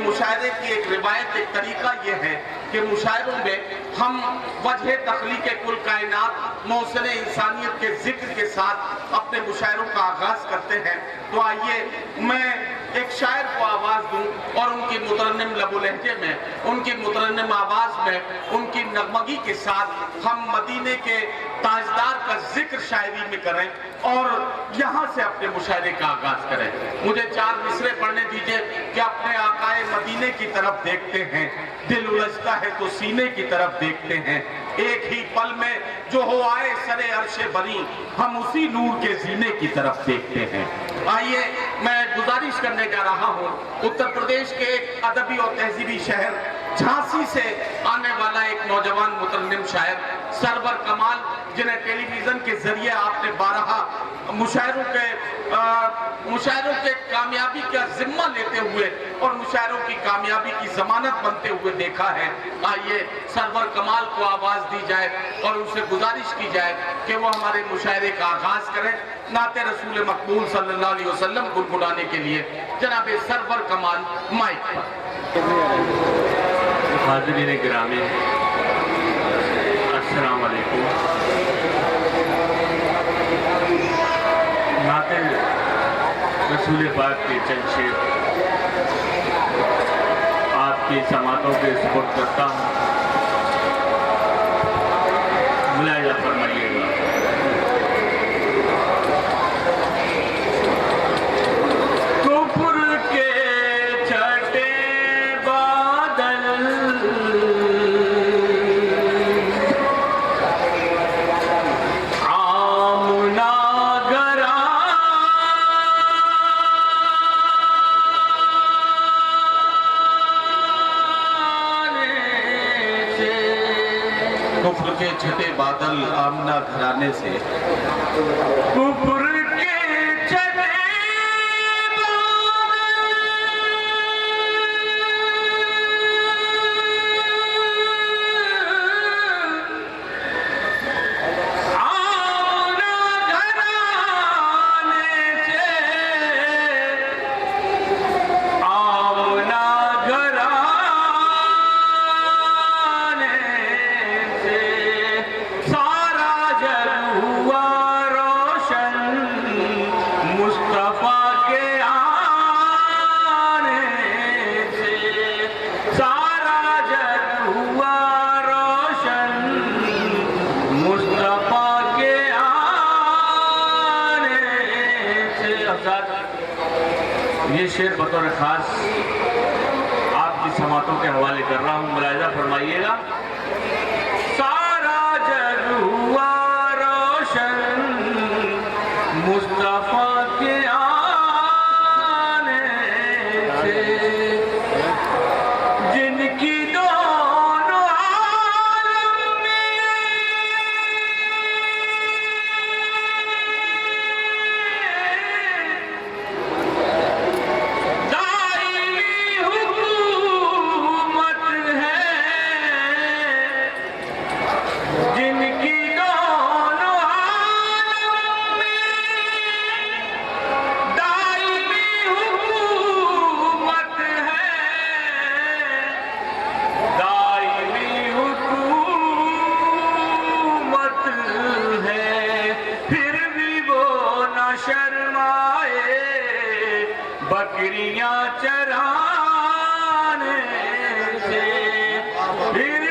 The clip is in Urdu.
مشاعرے کی ایک روایت، ایک طریقہ یہ ہے کہ مشاعروں میں ہم وجہ تخلیق کل کائنات محسن انسانیت کے ذکر کے ساتھ اپنے مشاعروں کا آغاز کرتے ہیں۔ تو آئیے میں ایک شاعر کو آواز دوں اور ان کی مترنم لب و لہجے میں، ان کی مترنم آواز میں، ان کی نغمگی کے ساتھ ہم مدینے کے تاجدار کا ذکر شاعری میں کریں اور یہاں سے اپنے مشاعرے کا آغاز کریں۔ مجھے 4 مصرے پڑھنے دیجئے کہ اپنے آقائے مدینے کی طرف دیکھتے ہیں، دل الجھتا ہے تو سینے کی طرف دیکھتے ہیں، ایک ہی پل میں جو ہو آئے سر عرش بری، ہم اسی نور کے زینے کی طرف دیکھتے ہیں۔ آئیے میں گزارش کرنے جا رہا ہوں، اتر پردیش کے ایک ادبی اور تہذیبی شہر جھانسی سے آنے والا ایک نوجوان مترنم شاعر سرور کمال، جنہیں ٹیلی ویژن کے ذریعے آپ نے 12 مشاعروں کے کامیابی کا ذمہ لیتے ہوئے اور مشاعروں کی کامیابی کی ضمانت بنتے ہوئے دیکھا ہے۔ آئیے سرور کمال کو آواز دی جائے اور ان سے گزارش کی جائے کہ وہ ہمارے مشاعرے کا آغاز کریں نعت رسول مقبول صلی اللہ علیہ وسلم گنگنانے کے لیے۔ جناب سرور کمال مائک پر۔ حاضرین گرامی السلام علیکم۔ نعت رسول پاک کے چند شعر آپ کی سماعتوں کے سپرد کرتا ہوں، ملاحظہ فرمائیے گا۔ کفر کے چھٹے بادل کفر کے چھٹے بادل آمنہ گھرانے سے، کفر کے چھٹے یہ شعر بطور خاص آپ کی سماعتوں کے حوالے کر رہا ہوں، ملاحظہ فرمائیے گا۔ سارا جگ ہوا روشن مصطفیٰ کے آنے سے، جن کی دونوں عالم میں دائمی حکومت ہے، جن کی دونوں عالم میں دائمی حکومت ہے، دائمی حکومت ہے، پھر بھی وہ نہ شرمائے بکریاں چرانے سے، پھر